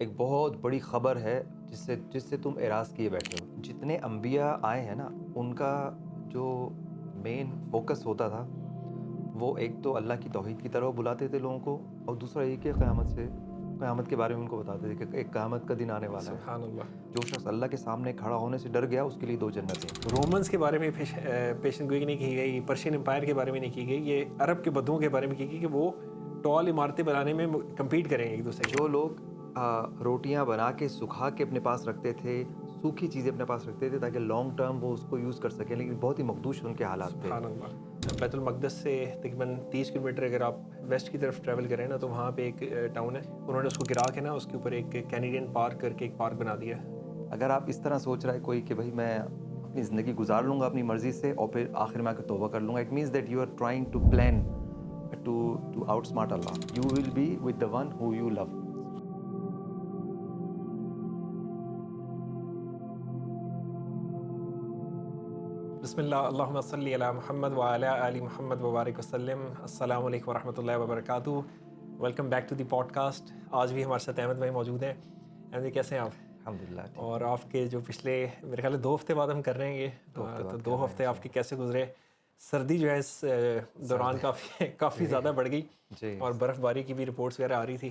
ایک بہت بڑی خبر ہے جس سے تم اعراض کیے بیٹھے ہو. جتنے انبیاء آئے ہیں نا ان کا جو مین فوکس ہوتا تھا وہ ایک تو اللہ کی توحید کی طرف بلاتے تھے لوگوں کو، اور دوسرا یہ کہ قیامت کے بارے میں ان کو بتاتے تھے کہ ایک قیامت کا دن آنے والا ہے. سبحان اللہ. جو شخص اللہ کے سامنے کھڑا ہونے سے ڈر گیا اس کے لیے 2 جنتیں. رومنس کے بارے میں پیشن گوئی نہیں کی گئی، پرشین امپائر کے بارے میں نہیں کی گئی، یہ عرب کے بدوؤں کے بارے میں کی گئی کہ وہ ٹال عمارتیں بنانے میں کمپیٹ کریں ایک دوسرے. جو لوگ روٹیاں بنا کے سکھا کے اپنے پاس رکھتے تھے، سوکھی چیزیں اپنے پاس رکھتے تھے تاکہ لانگ ٹرم وہ اس کو یوز کر سکیں، لیکن بہت ہی مخدوش ان کے حالات تھے. سبحان اللہ. بیت المقدس سے تقریباً 30 کلومیٹر اگر آپ ویسٹ کی طرف ٹریول کریں نا تو وہاں پہ ایک ٹاؤن ہے، انہوں نے اس کو گرا کے نا اس کے اوپر ایک کینیڈین پارک کر کے ایک پارک بنا دیا. اگر آپ اس طرح سوچ رہا ہے کوئی کہ بھائی میں اپنی زندگی گزار لوں گا اپنی مرضی سے اور پھر آخر میں آ کے توبہ کر لوں گا، it means that you are trying to plan to outsmart Allah. You will be with the one who you love. بسم اللہ، اللہم صلی علی محمد وعلی آل محمد وبارک وسلم. السلام علیکم ورحمۃ اللہ وبرکاتہ. Welcome back to the podcast. آج بھی ہمارے ساتھ احمد بھائی موجود ہیں. احمد جی کیسے ہیں آپ؟ الحمدللہ. اور آپ کے جو پچھلے میرے خیال ہے 2 ہفتے بعد ہم کر رہے ہیں یہ، تو 2 ہفتے آپ کے کیسے گزرے؟ سردی جو ہے اس دوران کافی زیادہ بڑھ گئی اور برف باری کی بھی رپورٹس وغیرہ آ رہی تھی،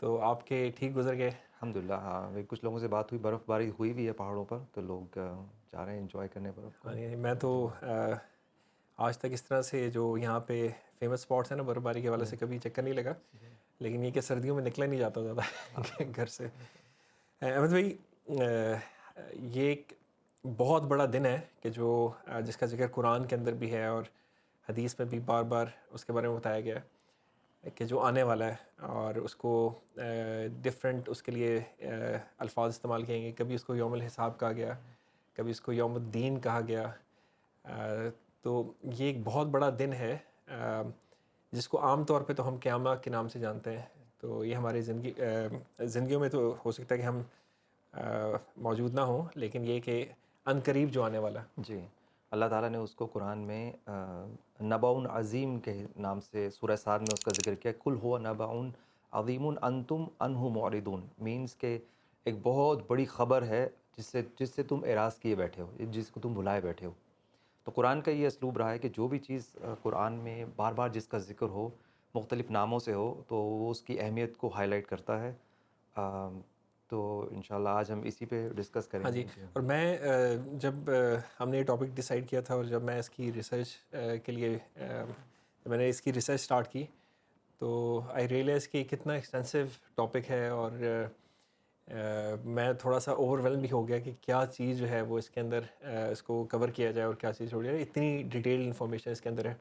تو آپ کے ٹھیک گزر گئے؟ الحمدللہ. ہاں، کچھ لوگوں سے بات ہوئی، برف باری ہوئی بھی ہے پہاڑوں پر، تو لوگ جا رہے ہیں انجوائے کرنے برف. میں تو آج تک اس طرح سے جو یہاں پہ فیمس اسپاٹس ہیں نا برف باری کے حوالے سے کبھی چکر نہیں لگا، لیکن یہ کہ سردیوں میں نکلا نہیں جاتا زیادہ گھر سے. احمد بھائی، یہ ایک بہت بڑا دن ہے کہ جس کا ذکر قرآن کے اندر بھی ہے اور حدیث میں بھی بار بار اس کے بارے میں بتایا گیا ہے کہ جو آنے والا ہے، اور اس کو ڈفرینٹ اس کے لیے الفاظ استعمال کیے گئے. کبھی اس کو یوم الحساب کہا گیا، کبھی اس کو یوم الدین کہا گیا. تو یہ ایک بہت بڑا دن ہے جس کو عام طور پہ تو ہم قیامت کے نام سے جانتے ہیں. تو یہ ہماری زندگیوں میں تو ہو سکتا ہے کہ ہم موجود نہ ہوں، لیکن یہ کہ ان قریب جو آنے والا. جی، اللہ تعالیٰ نے اس کو قرآن میں نبأ عظیم کے نام سے سورہ صاد میں اس کا ذکر کیا. کل ہوا نبأ عظیم انتم عنہ معرضون، مینس کہ ایک بہت بڑی خبر ہے جس سے تم اعراض کیے بیٹھے ہو، جس کو تم بھلائے بیٹھے ہو. تو قرآن کا یہ اسلوب رہا ہے کہ جو بھی چیز قرآن میں بار بار جس کا ذکر ہو، مختلف ناموں سے ہو، تو وہ اس کی اہمیت کو ہائی لائٹ کرتا ہے. تو انشاءاللہ آج ہم اسی پہ ڈسکس کریں ہاں گے. جی. اور میں جب ہم نے یہ ٹاپک ڈیسائیڈ کیا تھا اور جب میں اس کی ریسرچ کے لیے میں نے اس کی ریسرچ سٹارٹ کی، تو آئی ریئلائز کہ کتنا ایکسٹینسو ٹاپک ہے، اور میں تھوڑا سا اوور ویلم بھی ہو گیا کہ کیا چیز جو ہے وہ اس کے اندر اس کو کور کیا جائے اور کیا چیز چھوڑی جائے. اتنی ڈیٹیل انفارمیشن اس کے اندر ہے.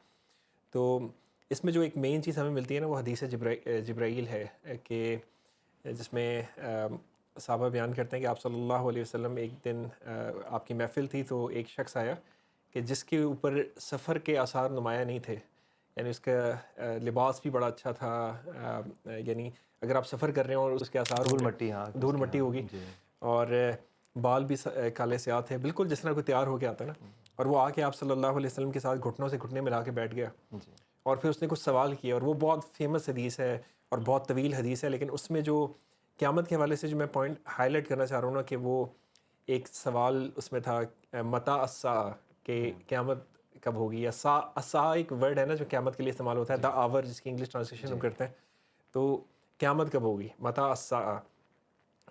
تو اس میں جو ایک مین چیز ہمیں ملتی ہے نا وہ حدیث جبرائیل ہے، کہ جس میں صحابہ بیان کرتے ہیں کہ آپ صلی اللہ علیہ وسلم ایک دن آپ کی محفل تھی تو ایک شخص آیا کہ جس کے اوپر سفر کے آثار نمایاں نہیں تھے. یعنی اس کا لباس بھی بڑا اچھا تھا، یعنی اگر آپ سفر کر رہے ہوں اور اس کے آثار دھول مٹی، ہاں، دھول مٹی ہوگی، اور بال بھی کالے سیاہ تھے، بالکل جس طرح کوئی تیار ہو کے آتا ہے نا. اور وہ آ کے آپ صلی اللہ علیہ وسلم کے ساتھ گھٹنوں سے گھٹنے ملا کے بیٹھ گیا، اور پھر اس نے کچھ سوال کیے، اور وہ بہت فیمس حدیث ہے اور بہت طویل حدیث ہے. لیکن اس میں جو قیامت کے حوالے سے جو میں پوائنٹ ہائی لائٹ کرنا چاہ رہا ہوں نا، کہ وہ ایک سوال اس میں تھا متی الساعہ، کہ قیامت کب ہوگی. یا الساعہ ایک ورڈ ہے نا جو قیامت کے لیے استعمال ہوتا ہے، دا آور جس کی انگلش ٹرانسلیشن ہم کرتے ہیں. تو قیامت کب ہوگی، متی الساعہ.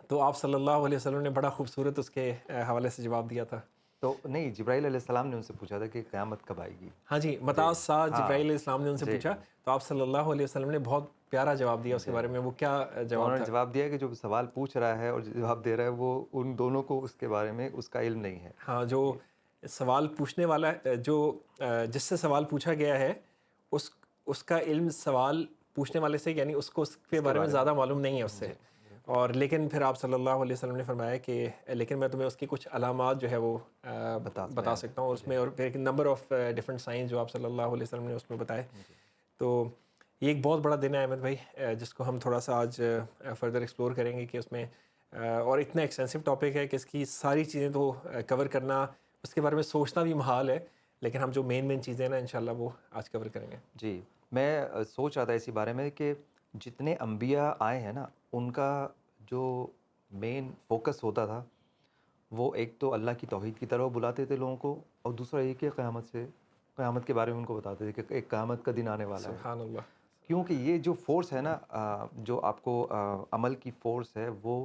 تو آپ صلی اللہ علیہ وسلم نے بڑا خوبصورت اس کے حوالے سے جواب دیا تھا. تو نہیں، جبرائیل علیہ السلام نے ان سے پوچھا تھا کہ قیامت کب آئے گی. ہاں جی، متی الساعہ جبرائیل علیہ السلام نے ان سے پوچھا، تو آپ صلی اللہ علیہ وسلم نے بہت پیارا جواب دیا اس کے بارے میں. وہ کیا جواب انہوں تھا؟ نے جواب دیا کہ جو سوال پوچھ رہا ہے اور جواب دے رہا ہے وہ ان دونوں کو اس کے بارے میں اس کا علم نہیں ہے. ہاں، جو سوال پوچھنے والا جو جس سے سوال پوچھا گیا ہے اس کا علم سوال پوچھنے والے سے، یعنی اس کو اس کے بارے میں زیادہ معلوم نہیں ہے اس سے. اور لیکن پھر آپ صلی اللہ علیہ وسلم نے فرمایا کہ لیکن میں تمہیں اس کی کچھ علامات جو ہے وہ بتا سکتا ہوں. اس میں اور پھر ایک نمبر آف ڈفرینٹ سائنس جو آپ صلی اللہ علیہ وسلم نے اس میں بتائے. تو یہ ایک بہت بڑا دن ہے احمد بھائی، جس کو ہم تھوڑا سا آج فردر ایکسپلور کریں گے کہ اس میں اور اتنا ایکسٹینسو ٹاپک ہے کہ اس کی ساری چیزیں تو کور کرنا، اس کے بارے میں سوچنا بھی محال ہے. لیکن ہم جو مین چیزیں نا انشاءاللہ وہ آج کور کریں گے. جی، میں سوچ رہا تھا اسی بارے میں کہ جتنے انبیاء آئے ہیں نا ان کا جو مین فوکس ہوتا تھا وہ ایک تو اللہ کی توحید کی طرف بلاتے تھے لوگوں کو، اور دوسرا یہ کہ قیامت کے بارے میں ان کو بتاتے تھے کہ ایک قیامت کا دن آنے والا ہے. سبحان اللہ. کیونکہ یہ جو فورس ہے نا جو آپ کو عمل کی فورس ہے وہ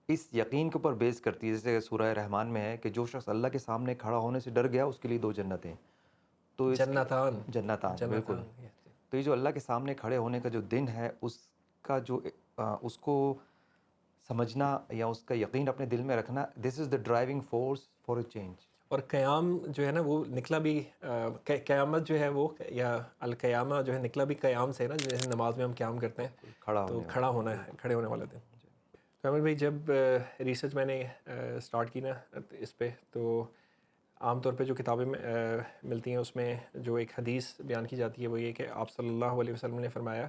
اس یقین کے اوپر بیس کرتی ہے، جیسے سورہ رحمان میں ہے کہ جو شخص اللہ کے سامنے کھڑا ہونے سے ڈر گیا اس کے لیے 2 جنتیں. تو اس کی جنتان. جنتان بالکل. جنتان. تو یہ جو اللہ کے سامنے کھڑے ہونے کا جو دن ہے اس کا جو اس کو سمجھنا یا اس کا یقین اپنے دل میں رکھنا، this is the driving force for a change. اور قیام جو ہے نا وہ نکلا بھی قیامت جو ہے وہ یا القیامہ جو ہے نکلا بھی قیام سے نا، جیسے نماز میں ہم قیام کرتے ہیں کھڑا تو ہونے کھڑا ہونا ہے، کھڑے ہونے والا دن. تو عامر بھائی جب ریسرچ میں نے اسٹارٹ کی نا اس پہ، تو عام طور پہ جو کتابیں ملتی ہیں اس میں جو ایک حدیث بیان کی جاتی ہے وہ یہ کہ آپ صلی اللہ علیہ وسلم نے فرمایا،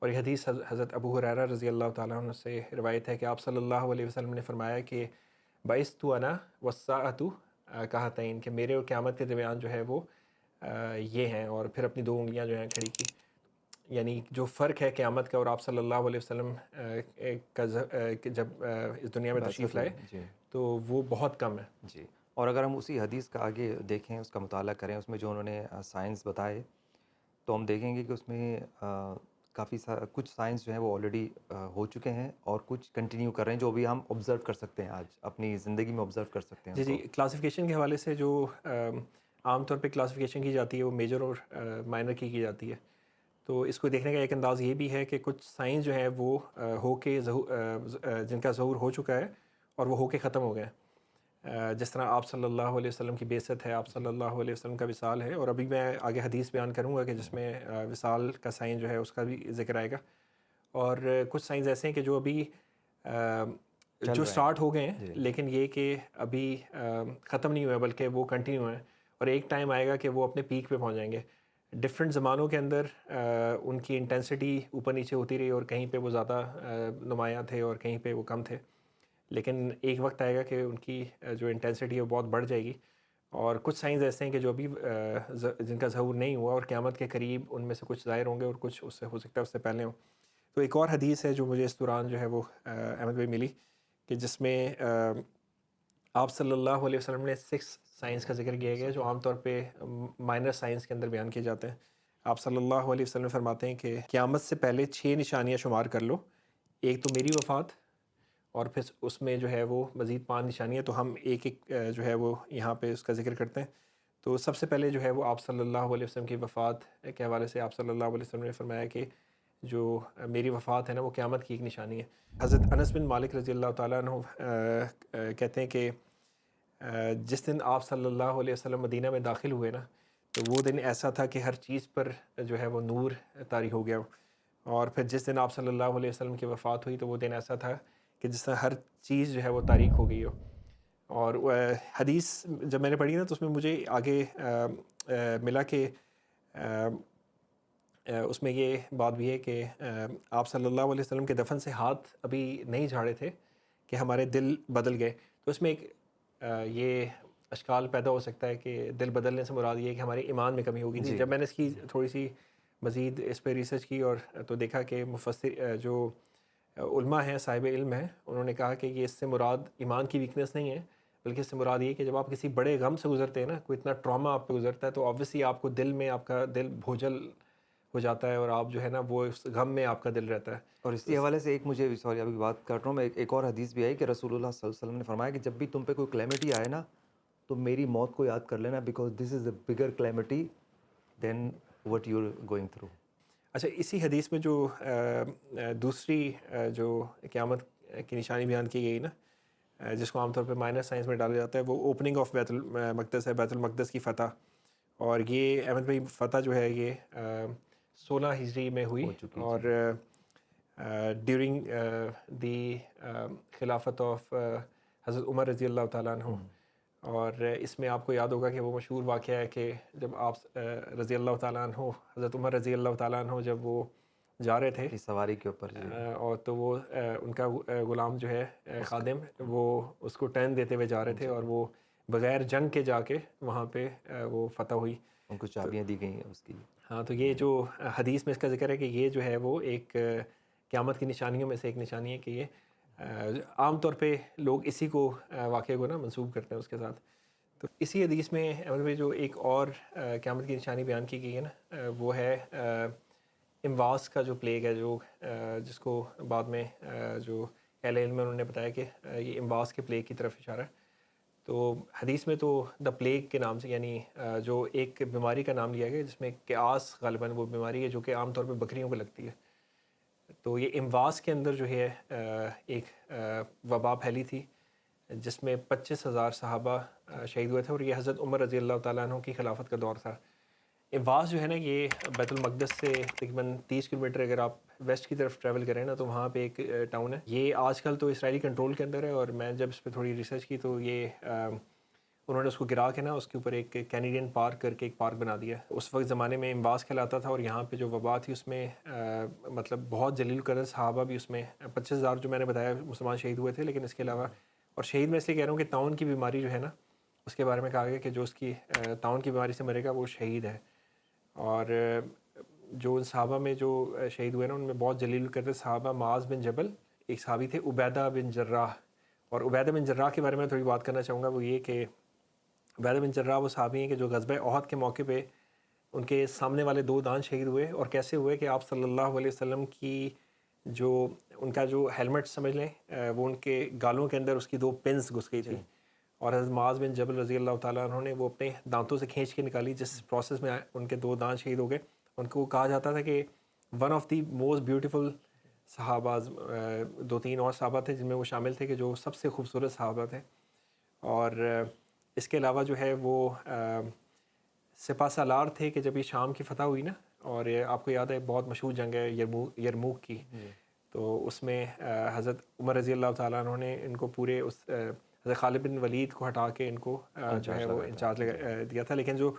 اور یہ حدیث حضرت ابو ہریرہ رضی اللہ تعالیٰ عنہ سے روایت ہے کہ آپ صلی اللہ علیہ وسلم نے فرمایا کہ بعثت انا والساعۃ کہاتین، کہ میرے اور قیامت کے درمیان جو ہے وہ یہ ہیں، اور پھر اپنی 2 انگلیاں جو ہیں کھڑی کی. یعنی جو فرق ہے قیامت کا اور آپ صلی اللہ علیہ وسلم کا جب اس دنیا میں تشریف لائے جی تو وہ بہت کم ہے. جی. اور اگر ہم اسی حدیث کا آگے دیکھیں، اس کا مطالعہ کریں، اس میں جو انہوں نے سائنس بتائے، تو ہم دیکھیں گے کہ اس میں کافی کچھ سائنس جو ہیں وہ آلریڈی ہو چکے ہیں اور کچھ کنٹینیو کر رہے ہیں، جو بھی ہم آبزرو کر سکتے ہیں، آج اپنی زندگی میں آبزرو کر سکتے ہیں جی ان جی. کو. کلاسیفیکیشن کے حوالے سے جو عام طور پہ کلاسیفیکیشن کی جاتی ہے وہ میجر اور مائنر کی جاتی ہے. تو اس کو دیکھنے کا ایک انداز یہ بھی ہے کہ کچھ سائنس جو ہے وہ ہو کے جن کا ظہور ہو چکا ہے اور وہ ہو کے ختم ہو گئے ہیں. جس طرح آپ صلی اللہ علیہ وسلم کی بعثت ہے، آپ صلی اللہ علیہ وسلم کا وصال ہے، اور ابھی میں آگے حدیث بیان کروں گا کہ جس میں وصال کا سائن جو ہے اس کا بھی ذکر آئے گا. اور کچھ سائنس ایسے ہیں کہ جو ابھی جو سٹارٹ ہو گئے ہیں لیکن یہ کہ ابھی ختم نہیں ہوئے بلکہ وہ کنٹینیو ہیں، اور ایک ٹائم آئے گا کہ وہ اپنے پیک پہ پہنچ جائیں گے. ڈفرینٹ زمانوں کے اندر ان کی انٹینسٹی اوپر نیچے ہوتی رہی، اور کہیں پہ وہ زیادہ نمایاں تھے اور کہیں پہ وہ کم تھے. لیکن ایک وقت آئے گا کہ ان کی جو انٹینسٹی ہے وہ بہت بڑھ جائے گی. اور کچھ سائنس ایسے ہیں کہ جو ابھی جن کا ظہور نہیں ہوا، اور قیامت کے قریب ان میں سے کچھ ظاہر ہوں گے اور کچھ اس سے ہو سکتا ہے اس سے پہلے ہوں. تو ایک اور حدیث ہے جو مجھے اس دوران جو ہے وہ احمد بھائی ملی، کہ جس میں آپ صلی اللہ علیہ وسلم نے 6 سائنس کا ذکر کیا گیا جو عام طور پہ مائنر سائنس کے اندر بیان کیے جاتے ہیں. آپ صلی اللہ علیہ وسلم فرماتے ہیں کہ قیامت سے پہلے 6 نشانیاں شمار کر لو. ایک تو میری وفات، اور پھر اس میں جو ہے وہ مزید 5 نشانیاں، تو ہم ایک ایک جو ہے وہ یہاں پہ اس کا ذکر کرتے ہیں. تو سب سے پہلے جو ہے وہ آپ صلی اللہ علیہ وسلم کی وفات کے حوالے سے آپ صلی اللہ علیہ وسلم نے فرمایا کہ جو میری وفات ہے نا وہ قیامت کی ایک نشانی ہے. حضرت انس بن مالک رضی اللہ تعالیٰ عنہ کہتے ہیں کہ جس دن آپ صلی اللہ علیہ وسلم مدینہ میں داخل ہوئے نا، تو وہ دن ایسا تھا کہ ہر چیز پر جو ہے وہ نور طاری ہو گیا. اور پھر جس دن آپ صلی اللہ علیہ وسلم کی وفات ہوئی تو وہ دن ایسا تھا کہ جس طرح ہر چیز جو ہے وہ تاریک ہو گئی ہو. اور حدیث جب میں نے پڑھی نا تو اس میں مجھے آگے ملا کہ اس میں یہ بات بھی ہے کہ آپ صلی اللہ علیہ وسلم کے دفن سے ہاتھ ابھی نہیں جھاڑے تھے کہ ہمارے دل بدل گئے. تو اس میں ایک یہ اشکال پیدا ہو سکتا ہے کہ دل بدلنے سے مراد یہ ہے کہ ہمارے ایمان میں کمی ہوگی تھی. جب میں نے اس کی تھوڑی سی مزید اس پہ ریسرچ کی اور تو دیکھا کہ مفسر جو علماء ہیں، صاحب علم ہیں، انہوں نے کہا کہ یہ اس سے مراد ایمان کی ویکنس نہیں ہے، بلکہ اس سے مراد یہ کہ جب آپ کسی بڑے غم سے گزرتے ہیں نا، کوئی اتنا ٹراما آپ پہ گزرتا ہے، تو آبویسلی آپ کو دل میں آپ کا دل بھوجل ہو جاتا ہے، اور آپ جو ہے نا وہ اس غم میں آپ کا دل رہتا ہے. اور اسی حوالے سے ایک مجھے سوری ابھی بات کر رہا ہوں میں، ایک اور حدیث بھی آئی کہ رسول اللہ صلی اللہ علیہ وسلم نے فرمایا کہ جب بھی تم پہ کوئی کلیمٹی آئے نا تو میری موت کو یاد کر لینا، because this is a bigger calamity than what you are going through. اچھا، اسی حدیث میں جو دوسری جو قیامت کی نشانی بیان کی گئی نا، جس کو عام طور پہ مائنر سائنس میں ڈالا جاتا ہے، وہ اوپننگ آف بیت المقدس ہے، بیت المقدس کی فتح. اور یہ احمد بھائی فتح جو ہے یہ 16 ہجری میں ہوئی، اور ڈیورنگ دی خلافت آف حضرت عمر رضی اللہ تعالیٰ عنہ. اور اس میں آپ کو یاد ہوگا کہ وہ مشہور واقعہ ہے کہ جب آپ رضی اللہ تعالیٰ عنہ، حضرت عمر رضی اللہ تعالیٰ عنہ جب وہ جا رہے تھے سواری کے اوپر اور تو وہ ان کا غلام جو ہے خادم، وہ اس کو ٹرن دیتے ہوئے جا رہے تھے، اور وہ بغیر جنگ کے جا کے وہاں پہ وہ فتح ہوئی، ان کو چابیاں دی گئیں اس کی. ہاں. تو یہ جو حدیث میں اس کا ذکر ہے کہ یہ جو ہے وہ ایک قیامت کی نشانیوں میں سے ایک نشانی ہے کہ یہ عام طور پہ لوگ اسی کو واقعے کو نا منسوب کرتے ہیں اس کے ساتھ. تو اسی حدیث میں احمد بھائی جو ایک اور قیامت کی نشانی بیان کی گئی ہے نا وہ ہے امواس کا جو پلیگ ہے جو جس کو بعد میں جو اہل علم میں انہوں نے بتایا کہ یہ امواس کے پلیگ کی طرف اشارہ ہے. تو حدیث میں تو دا پلیگ کے نام سے یعنی جو ایک بیماری کا نام لیا گیا جس میں قیاس غالباً وہ بیماری ہے جو کہ عام طور پہ بکریوں کو لگتی ہے. تو یہ امواس کے اندر جو ہے ایک وبا پھیلی تھی جس میں 25,000 صحابہ شہید ہوئے تھے اور یہ حضرت عمر رضی اللہ تعالیٰ عنہ کی خلافت کا دور تھا. امواس جو ہے نا یہ بیت المقدس سے تقریباً 30 کلومیٹر اگر آپ ویسٹ کی طرف ٹریول کریں نا تو وہاں پہ ایک ٹاؤن ہے. یہ آج کل تو اسرائیلی کنٹرول کے اندر ہے اور میں جب اس پہ تھوڑی ریسرچ کی تو یہ انہوں نے اس کو گرا کے نا اس کے اوپر ایک کینیڈین پارک کر کے ایک پارک بنا دیا. اس وقت زمانے میں امواس کہلاتا تھا اور یہاں پہ جو وبا تھی اس میں مطلب بہت جلیل القدر صحابہ بھی اس میں 25,000 جو میں نے بتایا مسلمان شہید ہوئے تھے. لیکن اس کے علاوہ اور شہید میں اس لیے کہہ رہا ہوں کہ طاعون کی بیماری جو ہے نا اس کے بارے میں کہا گیا کہ جو اس کی طاعون کی بیماری سے مرے گا وہ شہید ہے. اور جو ان صحابہ میں جو شہید ہوئے نا ان میں بہت جلیل القدر صحابہ معاذ بن جبل ایک صحابی تھے عبیدہ بن جراح. اور عبیدہ بن جراح کے بارے میں تھوڑی بات کرنا چاہوں گا. وہ یہ کہ عبیدہ بن جراح وہ صحابی ہیں کہ جو غزوہ احد کے موقع پہ ان کے سامنے والے 2 دان شہید ہوئے. اور کیسے ہوئے کہ آپ صلی اللہ علیہ وسلم کی جو ان کا جو ہیلمٹ سمجھ لیں وہ ان کے گالوں کے اندر اس کی 2 پنس گھس گئی تھی. اور حضرت معاذ بن جبل رضی اللہ تعالیٰ عنہ نے وہ اپنے دانتوں سے کھینچ کے نکالی جس پروسیس میں ان کے 2 دانت شہید ہو گئے. ان کو کہا جاتا تھا کہ one of the most beautiful صحابہ 2-3 اور صحابہ تھے جن میں وہ شامل تھے کہ جو سب سے خوبصورت صحابہ تھے. اور اس کے علاوہ جو ہے وہ سپہ سالار تھے کہ جب یہ شام کی فتح ہوئی نا اور آپ کو یاد ہے بہت مشہور جنگ ہے یرموک کی. تو اس میں حضرت عمر رضی اللہ تعالیٰ عنہ نے ان کو پورے اس حضرت خالد بن ولید کو ہٹا کے ان کو جو ہے وہ انچارج دیا تھا. لیکن جو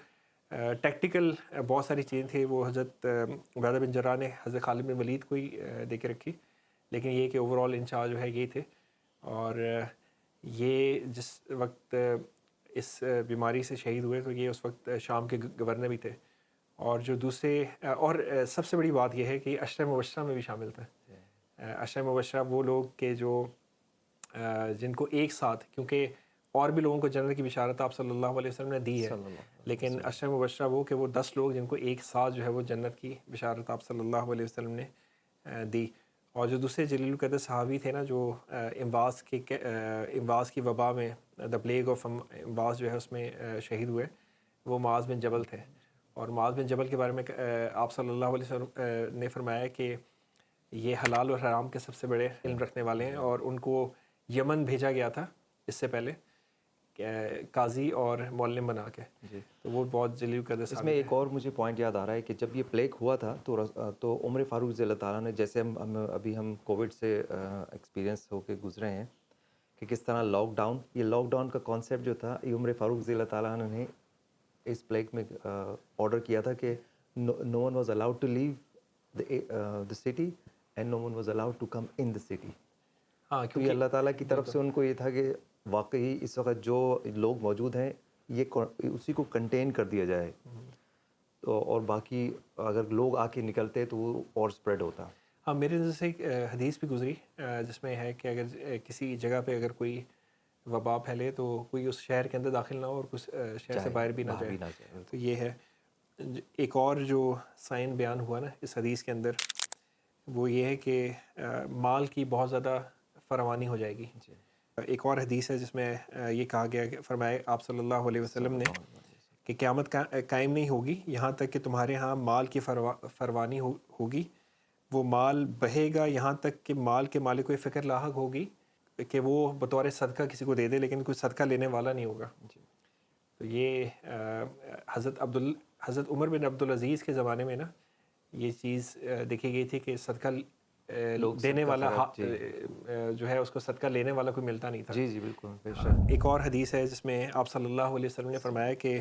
ٹیکٹیکل بہت ساری چیزیں تھیں وہ حضرت عبیدہ بن جراح نے حضرت خالد بن ولید کو ہی دے کے رکھی. لیکن یہ کہ اوور آل انچارج جو ہے یہ تھے. اور یہ جس وقت اس بیماری سے شہید ہوئے تو یہ اس وقت شام کے گورنر بھی تھے. اور جو دوسرے اور سب سے بڑی بات یہ ہے کہ عشرہ مبشرہ میں بھی شامل تھے. عشرہ مبشرہ وہ لوگ کہ جو جن کو ایک ساتھ کیونکہ اور بھی لوگوں کو جنت کی بشارت آپ صلی اللہ علیہ وسلم نے دی ہے لیکن عشرہ مبشرہ وہ کہ وہ 10 لوگ جن کو ایک ساتھ جو ہے وہ جنت کی بشارت آپ صلی اللہ علیہ وسلم نے دی. اور جو دوسرے جلیل القدر صحابی تھے نا جو امواس کی وبا میں دا پلیگ آف امواس جو ہے اس میں شہید ہوئے وہ معاذ بن جبل تھے. اور معاذ بن جبل کے بارے میں آپ صلی اللہ علیہ وسلم نے فرمایا کہ یہ حلال اور حرام کے سب سے بڑے علم رکھنے والے ہیں. اور ان کو یمن بھیجا گیا تھا اس سے پہلے قاضی اور معلم بنا کے. تو وہ بہت جلیل القدر. اس میں ایک اور مجھے پوائنٹ یاد آ رہا ہے کہ جب یہ پلیگ ہوا تھا تو عمر فاروق رضی اللہ تعالیٰ نے جیسے ہم کووڈ سے ایکسپیرینس ہو کے گزرے ہیں کہ کس طرح لاک ڈاؤن کا کانسیپٹ جو تھا یہ عمر فاروق رضی اللہ تعالیٰ نے اس پلیگ میں آرڈر کیا تھا کہ no one was allowed to leave the city and no one was allowed to come in the city. تو یہ اللہ تعالیٰ کی طرف سے ان کو یہ تھا کہ واقعی اس وقت جو لوگ موجود ہیں یہ اسی کو کنٹین کر دیا جائے تو اور باقی اگر لوگ آ کے نکلتے تو وہ اور اسپریڈ ہوتا. ہاں میرے نظر سے ایک حدیث بھی گزری جس میں ہے کہ اگر کسی جگہ پہ اگر کوئی وبا پھیلے تو کوئی اس شہر کے اندر داخل نہ ہو اور کچھ شہر سے باہر بھی نہ جائے. تو یہ ہے. ایک اور جو سائن بیان ہوا نا اس حدیث کے اندر وہ یہ ہے کہ مال کی بہت زیادہ فراوانی ہو جائے گی. ایک اور حدیث ہے جس میں یہ کہا گیا کہ فرمائے آپ صلی اللہ علیہ وسلم نے کہ قیامت قائم نہیں ہوگی یہاں تک کہ تمہارے ہاں مال کی فراوانی ہوگی. وہ مال بہے گا یہاں تک کہ مال کے مالک کو یہ فکر لاحق ہوگی کہ وہ بطور صدقہ کسی کو دے دے لیکن کوئی صدقہ لینے والا نہیں ہوگا. تو یہ حضرت عمر بن عبدالعزیز کے زمانے میں نا یہ چیز دیکھی گئی تھی کہ صدقہ دینے والا جو ہے اس کو صدقہ لینے والا کوئی ملتا نہیں تھا. جی بالکل. ایک اور حدیث ہے جس میں آپ صلی اللہ علیہ وسلم نے فرمایا کہ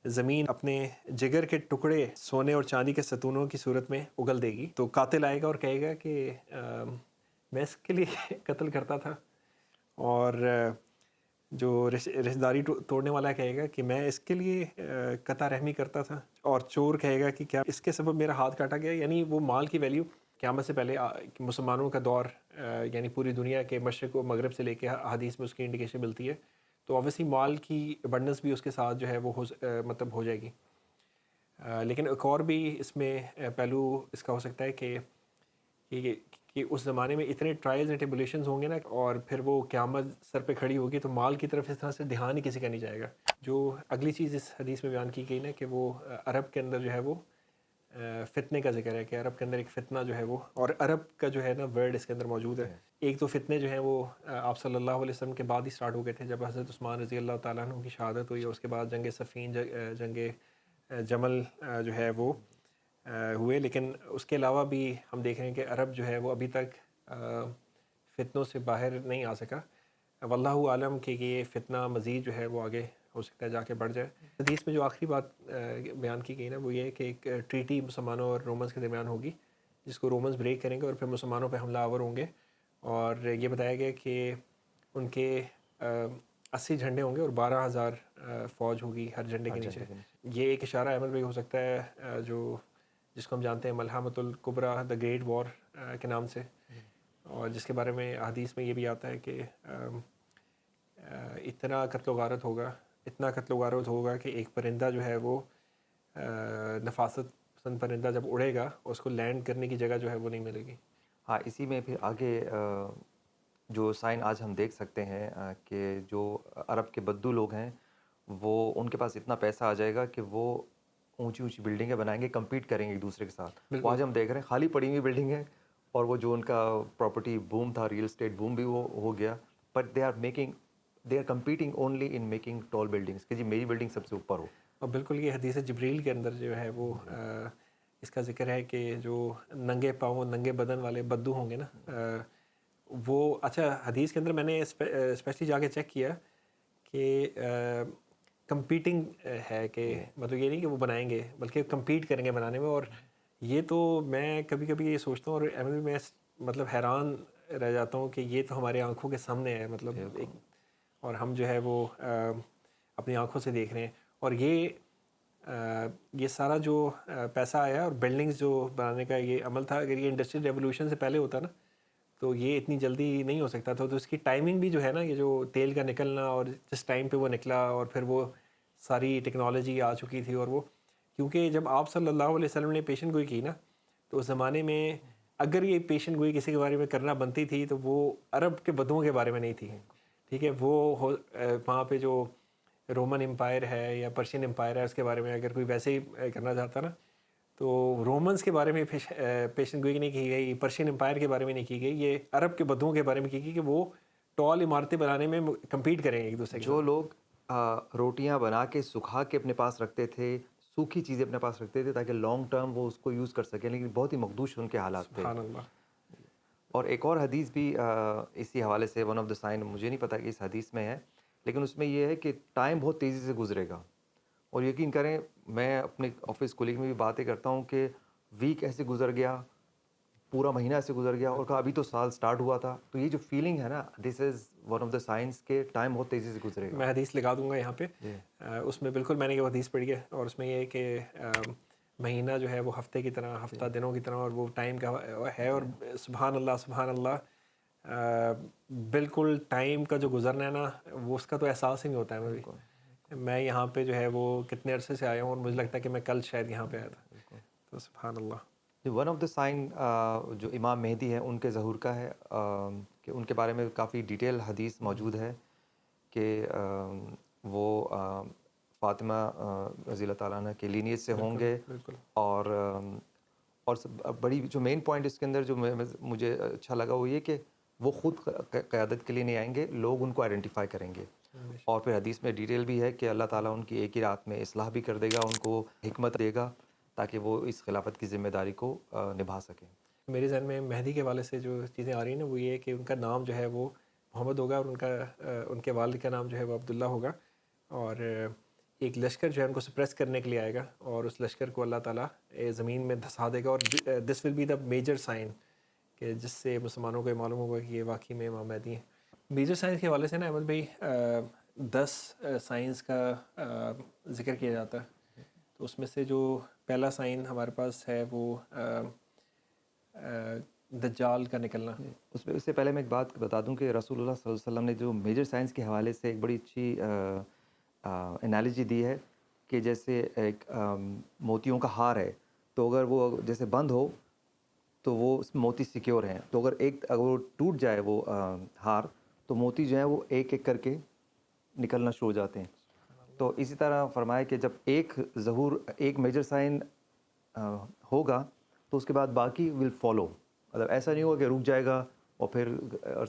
زمین اپنے جگر کے ٹکڑے سونے اور چاندی کے ستونوں کی صورت میں اگل دے گی. تو قاتل آئے گا اور کہے گا کہ میں اس کے لیے قتل کرتا تھا. اور جو رشتہ داری توڑنے والا کہے گا کہ میں اس کے لیے قطع رحمی کرتا تھا. اور چور کہے گا کہ کیا اس کے سبب میرا ہاتھ کاٹا گیا. یعنی وہ مال کی ویلیو قیامت سے پہلے مسلمانوں کا دور یعنی پوری دنیا کے مشرق و مغرب سے لے کے حدیث میں اس کی انڈیکیشن ملتی ہے. تو آبویسلی مال کی ابنڈنس بھی اس کے ساتھ جو ہے وہ مطلب ہو جائے گی. لیکن ایک اور بھی اس میں پہلو اس کا ہو سکتا ہے کہ اس زمانے میں اتنے ٹرائلز اینڈ ٹریبولیشنز ہوں گے نا, اور پھر وہ قیامت سر پہ کھڑی ہوگی تو مال کی طرف اس طرح سے دھیان ہی کسی کا نہیں جائے گا. جو اگلی چیز اس حدیث میں بیان کی گئی نا کہ وہ عرب کے اندر جو ہے وہ فتنے کا ذکر ہے, کہ عرب کے اندر ایک فتنہ جو ہے وہ, اور عرب کا جو ہے نا ورڈ اس کے اندر موجود ہے. ایک تو فتنے جو ہیں وہ آپ صلی اللہ علیہ وسلم کے بعد ہی سٹارٹ ہو گئے تھے, جب حضرت عثمان رضی اللہ تعالیٰ عنہ کی شہادت ہوئی, اور اس کے بعد جنگ صفین, جنگ جمل جو ہے وہ ہوئے. لیکن اس کے علاوہ بھی ہم دیکھ رہے ہیں کہ عرب جو ہے وہ ابھی تک فتنوں سے باہر نہیں آ سکا. واللہ عالم کہ یہ فتنہ مزید جو ہے وہ آگے ہو سکتا ہے جا کے بڑھ جائے. حدیث میں جو آخری بات بیان کی گئی نا وہ یہ ہے کہ ایک ٹریٹی مسلمانوں اور رومنس کے درمیان ہوگی, جس کو رومنس بریک کریں گے اور پھر مسلمانوں پہ حملہ آور ہوں گے. اور یہ بتایا گیا کہ ان کے 80 جھنڈے ہوں گے اور 12,000 فوج ہوگی ہر جھنڈے کے نیچے. یہ ایک اشارہ احمد بھائی ہو سکتا ہے جس کو ہم جانتے ہیں ملحمۃ الکبریٰ دا گریٹ وار کے نام سے, اور جس کے بارے میں حدیث میں یہ بھی آتا ہے کہ اتنا قتل و غارت ہوگا کہ ایک پرندہ جو ہے وہ نفاست پسند پرندہ جب اڑے گا اس کو لینڈ کرنے کی جگہ جو ہے وہ نہیں ملے گی. ہاں, اسی میں پھر آگے جو سائن آج ہم دیکھ سکتے ہیں کہ جو عرب کے بدو لوگ ہیں وہ ان کے پاس اتنا پیسہ آ جائے گا کہ وہ اونچی اونچی بلڈنگیں بنائیں گے, کمپیٹ کریں گے ایک دوسرے کے ساتھ. وہ آج ہم دیکھ رہے ہیں خالی پڑی ہوئی بلڈنگ ہے, اور وہ جو ان کا پراپرٹی بوم تھا, ریئل اسٹیٹ بوم بھی وہ ہو گیا, but they are competing only in making tall buildings, کہ جی میری بلڈنگ سب سے اوپر ہو. اور بالکل یہ حدیث جبریل کے اندر جو ہے وہ اس کا ذکر ہے کہ جو ننگے پاؤں ننگے بدن والے بدو ہوں گے نا, وہ اچھا حدیث کے اندر میں نے اسپیشلی جا کے چیک کیا کہ کمپیٹنگ ہے, کہ مطلب یہ نہیں کہ وہ بنائیں گے بلکہ کمپیٹ کریں گے بنانے میں. اور یہ تو میں کبھی کبھی یہ سوچتا ہوں, اور میں مطلب حیران رہ جاتا ہوں کہ یہ تو ہمارے آنکھوں کے سامنے ہے, مطلب ایک, اور ہم جو ہے وہ اپنی آنکھوں سے دیکھ رہے ہیں. اور یہ سارا جو پیسہ آیا اور بلڈنگز جو بنانے کا یہ عمل تھا, اگر یہ انڈسٹریل ریولوشن سے پہلے ہوتا نا تو یہ اتنی جلدی نہیں ہو سکتا تھا. تو اس کی ٹائمنگ بھی جو ہے نا, یہ جو تیل کا نکلنا اور جس ٹائم پہ وہ نکلا, اور پھر وہ ساری ٹیکنالوجی آ چکی تھی. اور وہ کیونکہ جب آپ صلی اللہ علیہ وسلم نے پیشن گوئی کی نا, تو اس زمانے میں اگر یہ پیشن گوئی کسی کے بارے میں کرنا بنتی تھی تو وہ عرب کے بدوؤں کے بارے میں نہیں تھی. ٹھیک ہے, وہ وہاں پہ جو رومن امپائر ہے یا پرشین امپائر ہے اس کے بارے میں اگر کوئی ویسے ہی کرنا چاہتا نا, تو رومنس کے بارے میں پیشن گوئی نہیں کی گئی, پرشین امپائر کے بارے میں نہیں کی گئی, یہ عرب کے بدوؤں کے بارے میں کی گئی کہ وہ ٹال عمارتیں بنانے میں کمپیٹ کریں گے ایک دوسرے کے ساتھ. جو لوگ روٹیاں بنا کے سکھا کے اپنے پاس رکھتے تھے, سوکھی چیزیں اپنے پاس رکھتے تھے تاکہ لانگ ٹرم وہ اس کو یوز کر سکیں, لیکن بہت ہی مخدوش ان کے حالات تھے. سبحان اللہ. اور ایک اور حدیث بھی اسی حوالے سے, ون آف دا سائن, مجھے نہیں پتا کہ اس حدیث میں ہے, لیکن اس میں یہ ہے کہ ٹائم بہت تیزی سے گزرے گا. اور یقین کریں, میں اپنے آفس کولیگ میں بھی باتیں کرتا ہوں کہ ویک ایسے گزر گیا, پورا مہینہ ایسے گزر گیا, اور کہا ابھی تو سال سٹارٹ ہوا تھا. تو یہ جو فیلنگ ہے نا, this is one of the signs کہ ٹائم بہت تیزی سے گزرے گا. میں حدیث لگا دوں گا یہاں پہ, اس میں بالکل میں نے یہ حدیث پڑھی ہے, اور اس میں یہ ہے کہ مہینہ جو ہے وہ ہفتے کی طرح, ہفتہ دنوں کی طرح, اور وہ ٹائم کا ہے. اور سبحان اللہ, بالکل ٹائم کا جو گزرنا ہے نا, وہ اس کا تو احساس ہی نہیں ہوتا ہے. میں یہاں پہ جو ہے وہ کتنے عرصے سے آیا ہوں, اور مجھے لگتا ہے کہ میں کل شاید یہاں پہ آیا تھا. تو سبحان اللہ. ون آف دا سائن جو امام مہدی ہیں ان کے ظہور کا ہے, کہ ان کے بارے میں کافی ڈیٹیل حدیث موجود ہے کہ وہ فاطمہ رضی اللہ تعالیٰ عنہ کے لینیج سے ہوں گے. اور بڑی جو مین پوائنٹ اس کے اندر جو مجھے اچھا لگا وہ یہ کہ وہ خود قیادت کے لیے نہیں آئیں گے, لوگ ان کو آئیڈینٹیفائی کریں گے. اور پھر حدیث میں ڈیٹیل بھی ہے کہ اللہ تعالیٰ ان کی ایک ہی رات میں اصلاح بھی کر دے گا, ان کو حکمت دے گا تاکہ وہ اس خلافت کی ذمہ داری کو نبھا سکیں. میرے ذہن میں مہدی کے والے سے جو چیزیں آ رہی ہیں نا, وہ یہ ہے کہ ان کا نام جو ہے وہ محمد ہوگا, اور ان کے والد کا نام جو ہے وہ عبداللہ ہوگا. اور ایک لشکر جو ہے ان کو سپریس کرنے کے لیے آئے گا, اور اس لشکر کو اللہ تعالیٰ زمین میں دھسا دے گا. اور this will be the major sign, کہ جس سے مسلمانوں کو یہ معلوم ہوگا کہ یہ واقعی میں امام مہدی ہیں. میجر سائنس کے حوالے سے نا احمد بھائی 10 سائنس کا ذکر کیا جاتا ہے. تو اس میں سے جو پہلا سائن ہمارے پاس ہے وہ دجال کا نکلنا. اس سے پہلے میں ایک بات بتا دوں کہ رسول اللہ صلی اللہ علیہ وسلم نے جو میجر سائنس کے حوالے سے ایک بڑی اچھی انالوجی دی ہے کہ جیسے ایک موتیوں کا ہار ہے، تو اگر وہ جیسے بند ہو تو وہ اس میں موتی سیکیور ہیں، تو اگر وہ ٹوٹ جائے وہ ہار، تو موتی جو ہیں وہ ایک ایک کر کے نکلنا شروع ہو جاتے ہیں. تو اسی طرح فرمایا کہ جب ایک ظہور، ایک میجر سائن ہوگا تو اس کے بعد باقی ول فالو. مطلب ایسا نہیں ہوگا کہ رک جائے گا اور پھر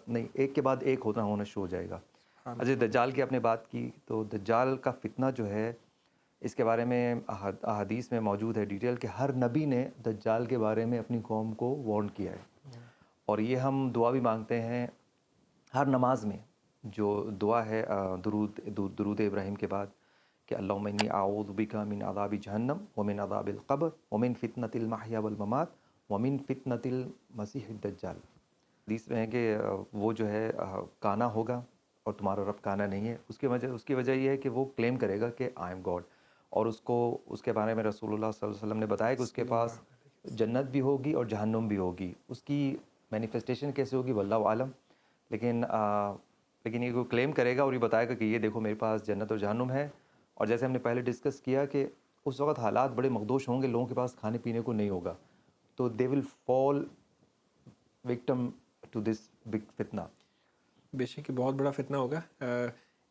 نہیں، ایک کے بعد ایک ہونا شروع ہو جائے گا. اچھا، دجال کی آپ نے بات کی، تو دجال کا فتنہ جو ہے اس کے بارے میں احادیث میں موجود ہے ڈیٹیل کہ ہر نبی نے دجال کے بارے میں اپنی قوم کو وارن کیا ہے. اور یہ ہم دعا بھی مانگتے ہیں ہر نماز میں، جو دعا ہے درود ابراہیم کے بعد کہ اللہم انی اعوذ بک من عذاب جہنم ومن عذاب القبر ومن فتنۃ المحیا والممات ومن فتنۃ المسیح الدجال. حدیث میں ہے کہ وہ جو ہے کانا ہوگا اور تمہارا رب کانا نہیں ہے. اس کی وجہ یہ ہے کہ وہ کلیم کرے گا کہ آئی ایم گاڈ، اور اس کے بارے میں رسول اللہ صلی اللہ علیہ وسلم نے بتایا کہ اس کے پاس جنت بھی ہوگی اور جہنم بھی ہوگی. اس کی مینیفیسٹیشن کیسے ہوگی واللہ عالم، لیکن یہ وہ کلیم کرے گا اور یہ بتائے گا کہ یہ دیکھو میرے پاس جنت اور جہنم ہے. اور جیسے ہم نے پہلے ڈسکس کیا کہ اس وقت حالات بڑے مخدوش ہوں گے، لوگوں کے پاس کھانے پینے کو نہیں ہوگا، تو دے ول فال وکٹم ٹو دس بگ فتنہ. بے شک بہت بڑا فتنہ ہوگا.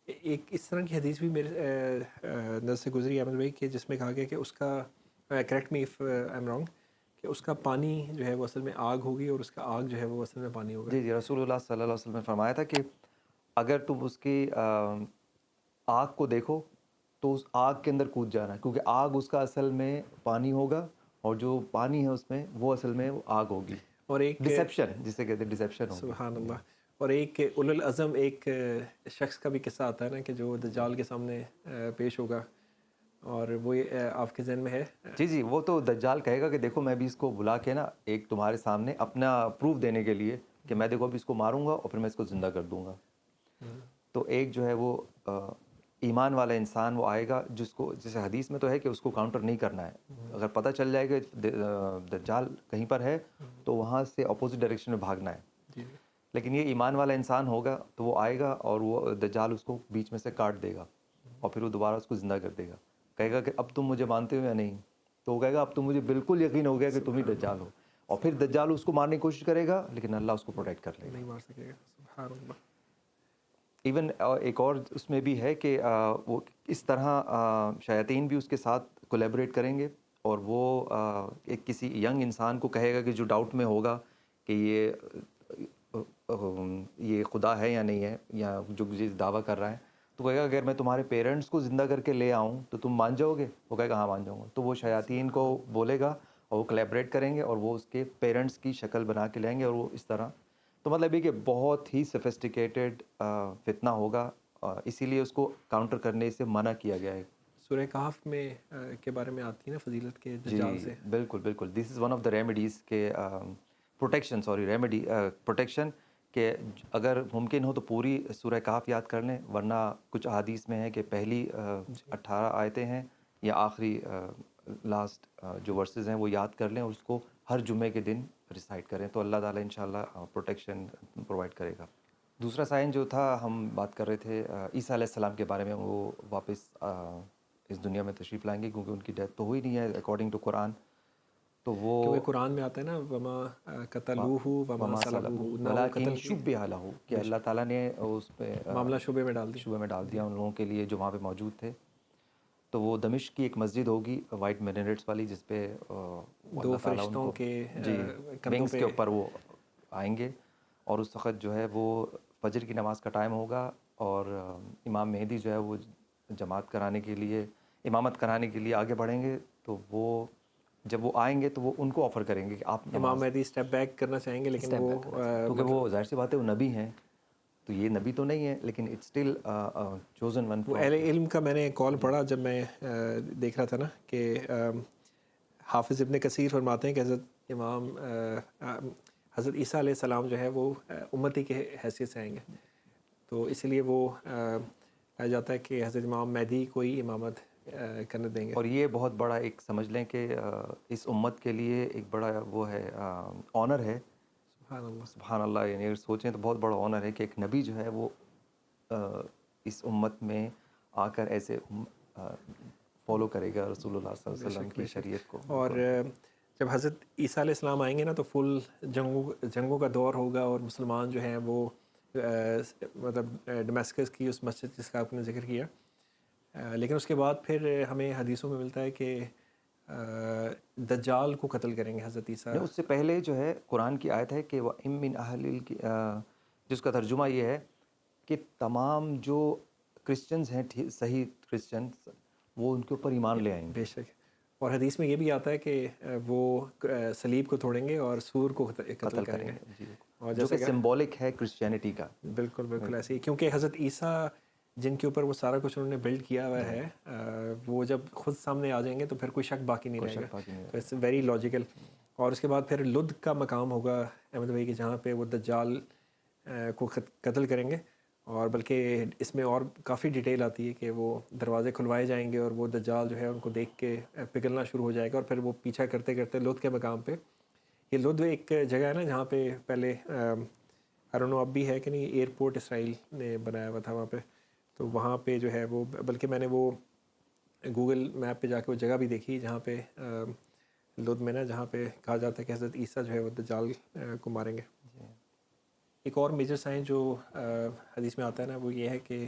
ایک اس طرح کی حدیث بھی میرے نظر سے گزری احمد بھائی کہ جس میں کہا گیا کہ اس کا، correct me if I am wrong, کہ اس کا پانی جو ہے وہ اصل میں آگ ہوگی اور اس کا آگ جو ہے وہ اصل میں پانی ہوگا. جی رسول اللہ صلی اللہ علیہ وسلم نے فرمایا تھا کہ اگر تم اس کی آگ کو دیکھو تو اس آگ کے اندر کود جانا ہے، کیونکہ آگ اس کا اصل میں پانی ہوگا اور جو پانی ہے اس میں وہ اصل میں وہ آگ ہوگی. اور ایک ڈسیپشن جسے کہتے ہیں، ڈسیپشن ہوگی. سبحان اللہ. اور ایک اولو العزم ایک شخص کا بھی قصہ آتا ہے نا کہ جو دجال کے سامنے پیش ہوگا، اور وہ آپ کے ذہن میں ہے؟ جی وہ تو دجال کہے گا کہ دیکھو میں بھی اس کو بلا کے نا ایک تمہارے سامنے اپنا پروف دینے کے لیے کہ میں دیکھو ابھی اس کو ماروں گا اور پھر میں اس کو زندہ کر دوں گا. تو ایک جو ہے وہ ایمان والا انسان وہ آئے گا جس کو، جیسے حدیث میں تو ہے کہ اس کو کاؤنٹر نہیں کرنا ہے. اگر پتہ چل جائے کہ دجال کہیں پر ہے تو وہاں سے اپوزٹ ڈائریکشن میں بھاگنا ہے. لیکن یہ ایمان والا انسان ہوگا تو وہ آئے گا اور وہ دجال اس کو بیچ میں سے کاٹ دے گا اور پھر وہ دوبارہ اس کو زندہ کر دے گا. کہے گا کہ اب تم مجھے مانتے ہو یا نہیں؟ تو وہ کہے گا اب تو مجھے بالکل یقین ہو گیا کہ تم ہی دجال ہو. اور پھر دجال اس کو مارنے کی کوشش کرے گا لیکن اللہ اس کو پروٹیکٹ کر لے گا. نہیں مار سکے گا. سبحان اللہ. ایون ایک اور اس میں بھی ہے کہ وہ اس طرح شیاطین بھی اس کے ساتھ کولیبریٹ کریں گے اور وہ ایک کسی ینگ انسان کو کہے گا کہ جو ڈاؤٹ میں ہوگا کہ یہ خدا ہے یا نہیں ہے، یا جو دعویٰ کر رہا ہے، تو کہے گا اگر میں تمہارے پیرنٹس کو زندہ کر کے لے آؤں تو تم مان جاؤ گے؟ وہ کہے گا ہاں مان جاؤں گا. تو وہ شیاطین کو بولے گا اور وہ کولیبریٹ کریں گے اور وہ اس کے پیرنٹس کی شکل بنا کے لائیں گے اور وہ اس طرح. تو مطلب یہ کہ بہت ہی سفسٹیکیٹڈ فتنہ ہوگا، اسی لیے اس کو کاؤنٹر کرنے سے منع کیا گیا ہے. سورہ کہف میں کے بارے میں آتی ہے نا فضیلت کے دجال سے. بالکل this is one of the remedies کے پروٹیکشن کہ اگر ممکن ہو تو پوری سورہ کہف یاد کر لیں، ورنہ کچھ احادیث میں ہے کہ پہلی 18 آیتیں ہیں یا آخری لاسٹ جو ورسز ہیں وہ یاد کر لیں اور اس کو ہر جمعے کے دن ریسائٹ کریں تو اللہ تعالیٰ انشاءاللہ پروٹیکشن پرووائڈ کرے گا. دوسرا سائن جو تھا، ہم بات کر رہے تھے عیسیٰ علیہ السلام کے بارے میں، وہ واپس اس دنیا میں تشریف لائیں گے کیونکہ ان کی ڈیتھ تو ہوئی نہیں ہے اکارڈنگ ٹو قرآن. تو وہ قرآن میں آتا ہے نا وما قتلوہ وما صلبوہ، نہ وہ ولکن شبہ لہ، کہ اللہ تعالیٰ نے اس پہ معاملہ شبے میں ڈال دیا ان لوگوں کے لیے جو وہاں پہ موجود تھے. تو وہ دمشق کی ایک مسجد ہوگی وائٹ مینریٹس والی، جس پہ دو فرشتوں کے ونگز کے اوپر وہ آئیں گے اور اس وقت جو ہے وہ فجر کی نماز کا ٹائم ہوگا اور امام مہدی جو ہے وہ جماعت کرانے کے لیے، امامت کرانے کے لیے آگے بڑھیں گے. تو وہ جب وہ آئیں گے تو وہ ان کو آفر کریں گے کہ آپ امام مہدی اسٹیپ بیک کرنا چاہیں گے، لیکن وہ کیونکہ وہ ظاہر سی بات ہے وہ نبی ہیں، تو یہ نبی تو نہیں ہے لیکن اٹس اسٹل چوزن ون. وہ اہل علم کا میں نے کال پڑھا جب میں دیکھ رہا تھا نا کہ حافظ ابن کثیر فرماتے ہیں کہ حضرت عیسیٰ علیہ السلام جو ہے وہ امتی کے حیثیت سے آئیں گے، تو اس لیے وہ کہا جاتا ہے کہ حضرت امام مہدی کوئی امامت کرنے دیں گے. اور یہ بہت بڑا ایک سمجھ لیں کہ اس امت کے لیے ایک بڑا وہ ہے آنر ہے سبحان اللہ. سبحان اللہ. یعنی اگر سوچیں تو بہت بڑا آنر ہے کہ ایک نبی جو ہے وہ اس امت میں آ کر ایسے فالو کرے گا رسول اللہ صلی اللہ علیہ وسلم کی شریعت کو. اور جب حضرت عیسیٰ علیہ السلام آئیں گے نا تو فل جنگوں کا دور ہوگا، اور مسلمان جو ہیں وہ مطلب ڈماسکس کی اس مسجد جس کا آپ نے ذکر کیا، لیکن اس کے بعد پھر ہمیں حدیثوں میں ملتا ہے کہ دجال کو قتل کریں گے حضرت عیسیٰ. اس سے پہلے جو ہے قرآن کی آیت ہے کہ وہ من اہل جس کا ترجمہ یہ ہے کہ تمام جو کرسچنز ہیں صحیح کرسچنز وہ ان کے اوپر ایمان لے آئیں گے. بے شک. اور حدیث میں یہ بھی آتا ہے کہ وہ صلیب کو توڑیں گے اور سور کو قتل کریں گے. جی. اور جو کہ سمبولک ہے کرسچینٹی کا. بالکل بالکل ایسے ہی، کیونکہ حضرت عیسیٰ جن کے اوپر وہ سارا کچھ انہوں نے بلڈ کیا ہوا ہے، وہ جب خود سامنے آ جائیں گے تو پھر کوئی شک باقی نہیں رہے گا. تو اٹس ویری لاجیکل. اور اس کے بعد پھر لد کا مقام ہوگا احمد بھائی کہ جہاں پہ وہ دجال کو قتل کریں گے، اور بلکہ اس میں اور کافی ڈیٹیل آتی ہے کہ وہ دروازے کھلوائے جائیں گے اور وہ دجال جو ہے ان کو دیکھ کے پگھلنا شروع ہو جائے گا، اور پھر وہ پیچھا کرتے کرتے لد کے مقام پہ. یہ لد ایک جگہ ہے نا جہاں پہ پہلے ارونو اب بھی ہے کہ نہیں، ایئرپورٹ اسرائیل نے بنایا ہوا تھا وہاں پہ. تو وہاں پہ جو ہے وہ، بلکہ میں نے وہ گوگل میپ پہ جا کے وہ جگہ بھی دیکھی جہاں پہ لد میں نا، جہاں پہ کہا جاتا ہے کہ حضرت عیسیٰ جو ہے وہ دجال کو ماریں گے. ایک اور میجر سائن جو حدیث میں آتا ہے نا وہ یہ ہے کہ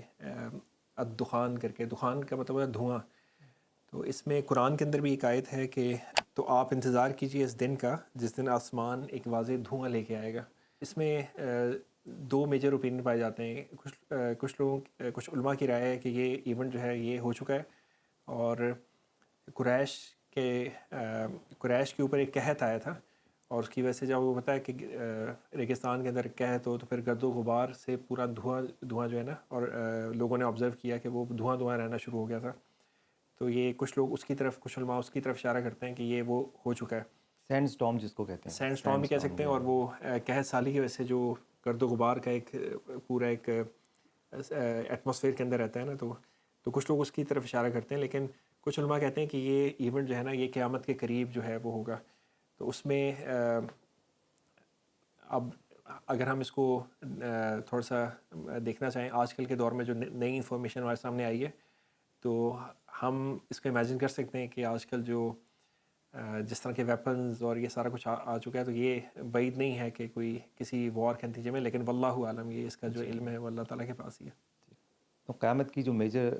الدخان کر کے، دخان کا مطلب ہے دھواں. تو اس میں قرآن کے اندر بھی ایک آیت ہے کہ تو آپ انتظار کیجئے اس دن کا جس دن آسمان ایک واضح دھواں لے کے آئے گا. اس میں دو میجر اوپینین پائے جاتے ہیں. کچھ علماء کی رائے ہے کہ یہ ایونٹ جو ہے یہ ہو چکا ہے، اور قریش کے اوپر ایک قحط آیا تھا، اور اس کی وجہ سے جب وہ پتہ ہے کہ ریگستان کے اندر قحط ہو تو پھر گرد و غبار سے پورا دھواں جو ہے نا، اور لوگوں نے آبزرو کیا کہ وہ دھواں رہنا شروع ہو گیا تھا. تو یہ کچھ لوگ اس کی طرف، کچھ علماء اس کی طرف اشارہ کرتے ہیں کہ یہ وہ ہو چکا ہے. سینڈ سٹارم جس کو کہتے ہیں، سینڈ سٹارم بھی کہہ سکتے ہیں. اور وہ قحط سالی کی وجہ سے جو گرد و غبار کا ایک پورا ایک ایٹماسفیئر کے اندر رہتا ہے نا، تو کچھ لوگ اس کی طرف اشارہ کرتے ہیں. لیکن کچھ علماء کہتے ہیں کہ یہ ایونٹ جو ہے نا یہ قیامت کے قریب جو ہے وہ ہوگا. تو اس میں اب اگر ہم اس کو تھوڑا سا دیکھنا چاہیں آج کل کے دور میں جو نئی انفارمیشن ہمارے سامنے آئی ہے، تو ہم اس کو امیجن کر سکتے ہیں کہ آج کل جو جس طرح کے ویپنز اور یہ سارا کچھ آ چکا ہے، تو یہ بعید نہیں ہے کہ کوئی کسی وار کے نتیجے میں، لیکن واللہ عالم، یہ اس کا جو علم ہے وہ اللہ تعالیٰ کے پاس ہی ہے. تو قیامت کی جو میجر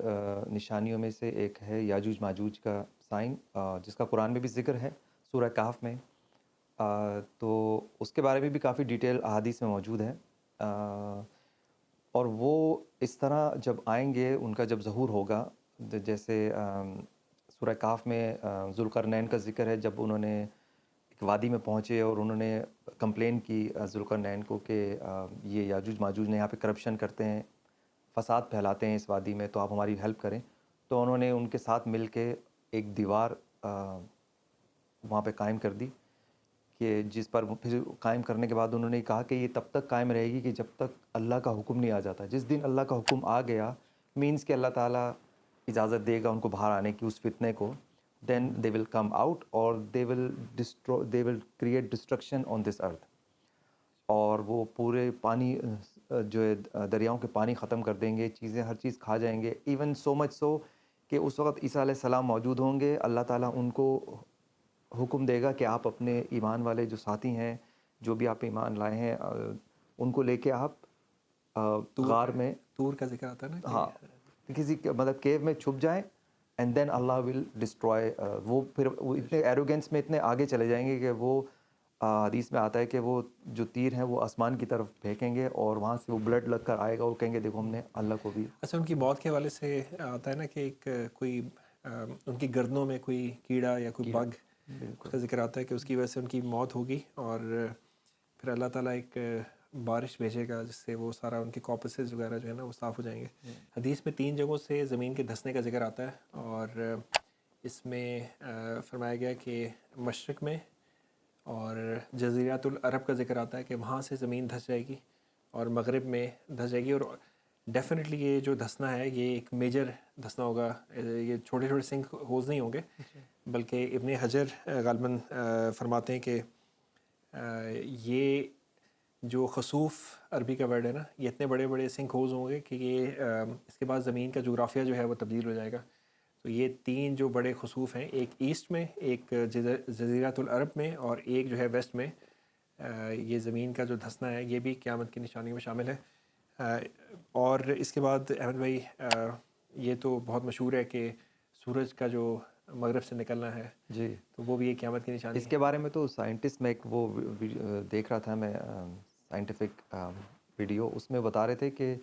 نشانیوں میں سے ایک ہے یاجوج ماجوج کا سائن، جس کا قرآن میں بھی ذکر ہے سورہ کہف میں. تو اس کے بارے میں بھی کافی ڈیٹیل احادیث میں موجود ہے. اور وہ اس طرح جب آئیں گے، ان کا جب ظہور ہوگا، جیسے سورہ کہف میں ذوالقرنین کا ذکر ہے. جب انہوں نے ایک وادی میں پہنچے اور انہوں نے کمپلین کی ذوالقرنین کو کہ یہ یاجوج ماجوج نے یہاں پہ کرپشن کرتے ہیں، فساد پھیلاتے ہیں اس وادی میں، تو آپ ہماری ہیلپ کریں. تو انہوں نے ان کے ساتھ مل کے ایک دیوار وہاں پہ قائم کر دی، کہ جس پر پھر قائم کرنے کے بعد انہوں نے کہا کہ یہ تب تک قائم رہے گی کہ جب تک اللہ کا حکم نہیں آ جاتا. جس دن اللہ کا حکم آ گیا، مینس کہ اللہ تعالیٰ اجازت دے گا ان کو باہر آنے کی اس فتنے کو، دین دے ول کم آؤٹ اور دے ول کریٹ ڈسٹرکشن آن دس ارتھ. اور وہ پورے پانی جو ہے دریاؤں کے پانی ختم کر دیں گے، چیزیں ہر چیز کھا جائیں گے. ایون سو مچ سو کہ اس وقت عیسیٰ علیہ السلام موجود ہوں گے. اللہ تعالیٰ ان کو حکم دے گا کہ آپ اپنے ایمان والے جو ساتھی ہیں، جو بھی آپ ایمان لائے ہیں، ان کو لے کے آپ غار میں، طور کا ذکر آتا ہے نا، ہاں، کسی مطلب کیو میں چھپ جائیں، and then Allah will destroy. وہ پھر وہ اتنے ایروگینس میں اتنے آگے چلے جائیں گے کہ وہ حدیث میں آتا ہے کہ وہ جو تیر ہیں وہ آسمان کی طرف پھینکیں گے اور وہاں سے وہ بلڈ لگ کر آئے گا. وہ کہیں گے دیکھو ہم نے اللہ کو بھی. اچھا، ان کی موت کے حوالے سے آتا ہے نا کہ ایک کوئی ان کی گردنوں میں کوئی کیڑا یا کوئی بگ، اس کا ذکر آتا ہے کہ اس کی وجہ سے ان کی موت ہوگی، اور پھر اللہ تعالیٰ ایک بارش بھیجے گا جس سے وہ سارا ان کے کاپسز وغیرہ جو ہے نا وہ صاف ہو جائیں گے. حدیث میں 3 جگہوں سے زمین کے دھسنے کا ذکر آتا ہے، اور اس میں فرمایا گیا کہ مشرق میں اور جزیرۃ العرب کا ذکر آتا ہے کہ وہاں سے زمین دھس جائے گی، اور مغرب میں دھس جائے گی. اور ڈیفینیٹلی یہ جو دھسنا ہے یہ ایک میجر دھسنا ہوگا. یہ چھوٹے چھوٹے سنک ہوز نہیں ہوں گے، بلکہ ابن حجر غالباً فرماتے ہیں کہ یہ جو خسوف عربی کا ورڈ ہے نا، یہ اتنے بڑے بڑے سنک ہوز ہوں گے کہ یہ اس کے بعد زمین کا جغرافیہ جو ہے وہ تبدیل ہو جائے گا. تو یہ 3 جو بڑے خسوف ہیں، ایک ایسٹ میں، ایک جزیرۃ العرب میں، اور ایک جو ہے ویسٹ میں، یہ زمین کا جو دھسنا ہے یہ بھی قیامت کی نشانیوں میں شامل ہے. اور اس کے بعد احمد بھائی یہ تو بہت مشہور ہے کہ سورج کا جو مغرب سے نکلنا ہے، جی، تو وہ بھی ایک قیامت کی نشانی اس ہے. کے بارے میں تو سائنٹسٹ میں ایک وہ دیکھ رہا تھا میں، سائنٹیفک ویڈیو، اس میں بتا رہے تھے کہ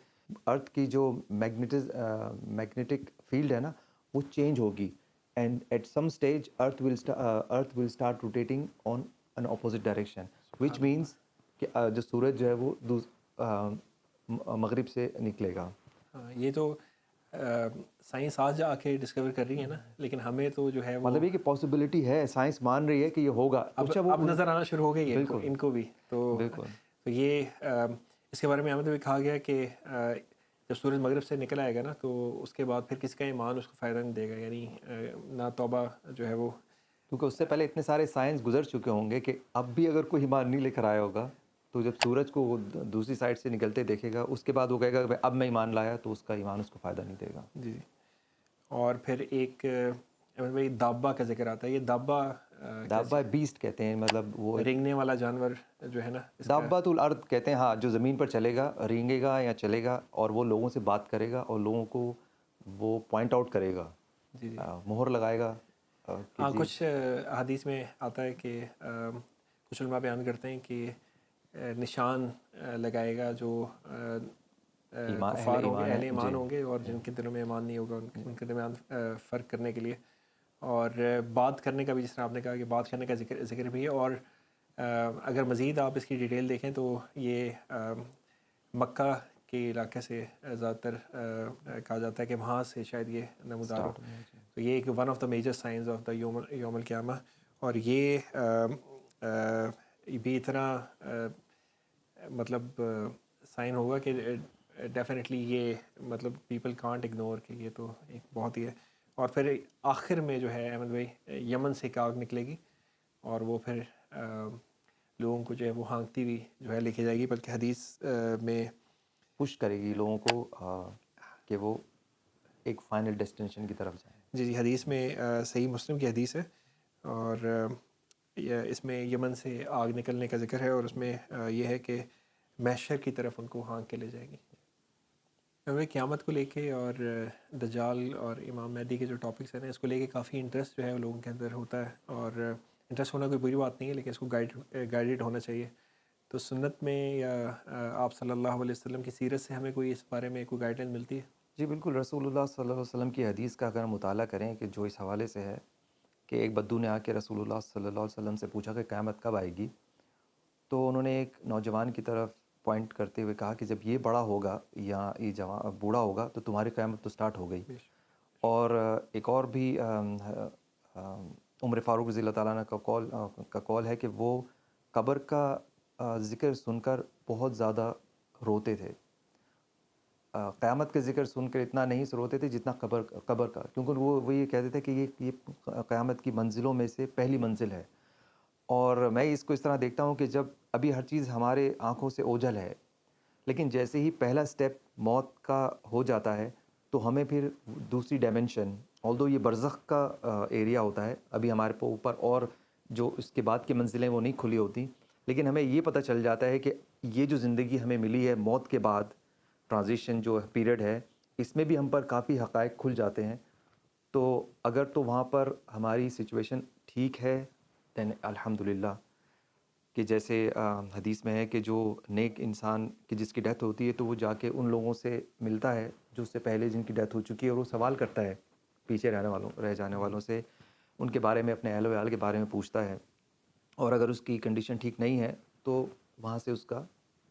ارتھ کی جو میگنیٹک فیلڈ ہے نا وہ چینج ہوگی، and at some stage earth will start rotating on an opposite direction, which means کہ جو سورج جو ہے وہ مغرب سے نکلے گا. ہاں، یہ تو سائنس آج آ کے ڈسکور کر رہی ہے نا، لیکن ہمیں تو جو ہے وہ مطلب یہ کہ پاسبلٹی ہے، سائنس مان رہی ہے کہ یہ ہوگا. اچھا وہ اب نظر آنا شروع ہو گئی ہے بالکل ان کو بھی. تو بالکل یہ اس کے بارے میں ہمیں بھی کہا گیا کہ جب سورج مغرب سے نکل آئے گا نا، تو اس کے بعد پھر کسی کا ایمان اس کو فائدہ نہیں دے گا، یعنی نہ توبہ جو ہے وہ. کیونکہ اس سے پہلے اتنے سارے سائنس گزر چکے ہوں گے کہ اب بھی اگر کوئی ایمان نہیں لے کر آیا ہوگا تو جب سورج کو وہ دوسری سائڈ سے نکلتے دیکھے گا اس کے بعد وہ کہے گا کہ اب میں ایمان لایا، تو اس کا ایمان اس کو فائدہ نہیں دے گا. جی جی. اور پھر ایک بھائی دابا کا ذکر آتا ہے. یہ دابا دابا بیسٹ کہتے ہیں، مطلب وہ رینگنے والا جانور جو ہے نا، اس کا دابۃ الارض کہتے ہیں، ہاں، جو زمین پر چلے گا، رینگے گا یا چلے گا، اور وہ لوگوں سے بات کرے گا اور لوگوں کو وہ پوائنٹ آؤٹ کرے گا، جی جی. مہر لگائے گا کہ ہاں، جی. کچھ حدیث میں آتا ہے کہ کچھ علماء بیان کرتے ہیں کہ نشان لگائے گا جو کفار ہوں گے، اہل ایمان ہوں گے، اور جن کے دلوں میں ایمان نہیں ہوگا ان کے درمیان فرق کرنے کے لیے. اور بات کرنے کا بھی، جس طرح آپ نے کہا کہ بات کرنے کا ذکر بھی ہے. اور اگر مزید آپ اس کی ڈیٹیل دیکھیں تو یہ مکہ کے علاقے سے زیادہ تر کہا جاتا ہے کہ وہاں سے شاید یہ نمودار ہو. تو یہ ایک one of the major signs of the یوم القیامہ. اور یہ بھی اتنا مطلب سائن ہوگا کہ ڈیفینیٹلی یہ مطلب پیپل کانٹ اگنور کہ یہ تو ایک بہت ہی ہے. اور پھر آخر میں جو ہے احمد بھائی یمن سے ایک آگ نکلے گی، اور وہ پھر لوگوں کو جو ہے وہ ہانکتی ہوئی جو ہے لے کے جائے گی، بلکہ حدیث میں پش کرے گی لوگوں کو کہ وہ ایک فائنل ڈیسٹینیشن کی طرف جائیں. جی جی. حدیث میں صحیح مسلم کی حدیث ہے، اور اس میں یمن سے آگ نکلنے کا ذکر ہے، اور اس میں یہ ہے کہ محشر کی طرف ان کو ہانک کے لے جائے گی. قیامت کو لے کے اور دجال اور امام مہدی کے جو ٹاپکس ہیں نا، اس کو لے کے کافی انٹرسٹ جو ہے لوگوں کے اندر ہوتا ہے، اور انٹرسٹ ہونا کوئی بری بات نہیں ہے، لیکن اس کو گائیڈڈ ہونا چاہیے. تو سنت میں یا آپ صلی اللہ علیہ وسلم کی سیرت سے ہمیں کوئی اس بارے میں کوئی گائیڈنس ملتی ہے؟ جی بالکل، رسول اللہ صلی اللہ علیہ وسلم کی حدیث کا اگر ہم مطالعہ کریں کہ جو اس حوالے سے ہے کہ ایک بدو نے آ کے رسول اللہ صلی اللہ علیہ وسلم سے پوچھا کہ قیامت کب آئے گی، تو انہوں نے ایک نوجوان کی طرف پوائنٹ کرتے ہوئے کہا کہ جب یہ بڑا ہوگا یا یہ جوان بوڑھا ہوگا تو تمہاری قیامت تو سٹارٹ ہو گئی. اور ایک اور بھی عمر فاروق رضی اللہ تعالیٰ عنہ کا قول ہے کہ وہ قبر کا ذکر سن کر بہت زیادہ روتے تھے. قیامت کے ذکر سن کر اتنا نہیں روتے تھے جتنا قبر کا، کیونکہ وہ یہ کہتے تھے کہ یہ قیامت کی منزلوں میں سے پہلی منزل ہے. اور میں اس کو اس طرح دیکھتا ہوں کہ جب ابھی ہر چیز ہمارے آنکھوں سے اوجھل ہے، لیکن جیسے ہی پہلا سٹیپ موت کا ہو جاتا ہے تو ہمیں پھر دوسری ڈائمنشن، آلدو یہ برزخ کا ایریا ہوتا ہے، ابھی ہمارے اوپر اور جو اس کے بعد کی منزلیں وہ نہیں کھلی ہوتی، لیکن ہمیں یہ پتہ چل جاتا ہے کہ یہ جو زندگی ہمیں ملی ہے موت کے بعد، ٹرانزیشن جو پیریڈ ہے، اس میں بھی ہم پر کافی حقائق کھل جاتے ہیں. تو اگر تو وہاں پر ہماری سچویشن ٹھیک ہے دین الحمدللہ، کہ جیسے حدیث میں ہے کہ جو نیک انسان کی جس کی ڈیتھ ہوتی ہے تو وہ جا کے ان لوگوں سے ملتا ہے جو اس سے پہلے جن کی ڈیتھ ہو چکی ہے، اور وہ سوال کرتا ہے پیچھے رہ جانے والوں سے، ان کے بارے میں، اپنے اہل و عیال کے بارے میں پوچھتا ہے، اور اگر اس کی کنڈیشن ٹھیک نہیں ہے تو وہاں سے اس کا